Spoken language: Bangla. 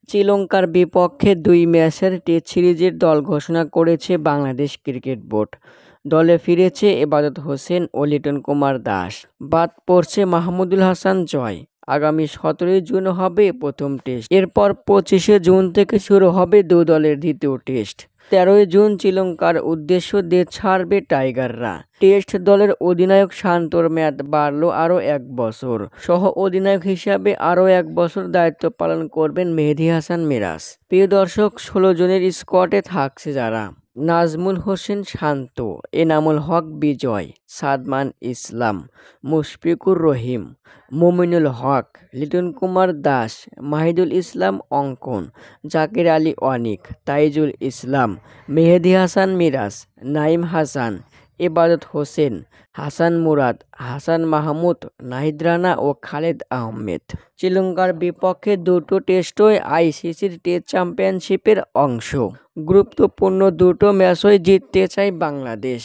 শ্রীলঙ্কার বিপক্ষে ২ ম্যাচের টেস্ট সিরিজের দল ঘোষণা করেছে বাংলাদেশ ক্রিকেট বোর্ড। দলে ফিরেছে এবাদত হোসেন ও লিটন কুমার দাস। বাদ পড়ছে মাহমুদুল হাসান জয়। আগামী ১৭ই জুন হবে প্রথম টেস্ট। এরপর ২৫শে জুন থেকে শুরু হবে দু দলের দ্বিতীয় টেস্ট। ১৩ই জুন শ্রীলঙ্কার উদ্দেশ্যে দেশ ছাড়বে টাইগাররা। টেস্ট দলের অধিনায়ক শান্তর মেয়াদ বাড়ল আরও ১ বছর। সহ অধিনায়ক হিসাবে আরও ১ বছর দায়িত্ব পালন করবেন মেহেদী হাসান মিরাজ। প্রিয় দর্শক, ১৬ জনের স্কোয়াডে থাকছে যারা: নাজমুল হোসেন শান্ত, এনামুল হক বিজয়, সাদমান ইসলাম, মুশফিকুর রহিম, মুমিনুল হক, লিটন কুমার দাস, মাহিদুল ইসলাম অঙ্কন, জাকির আলী অনিক, তাইজুল ইসলাম, মেহেদী হাসান মিরাজ, নাঈম হাসান, এবাদত হোসেন, হাসান মুরাদ, হাসান মাহমুদ, নাহিদ রানা ও খালেদ আহমেদ। শ্রীলঙ্কার বিপক্ষে দুটো টেস্টই আইসিসির টেস্ট চ্যাম্পিয়নশিপের অংশ। গুরুত্বপূর্ণ দুটো ম্যাচই জিততে চায় বাংলাদেশ।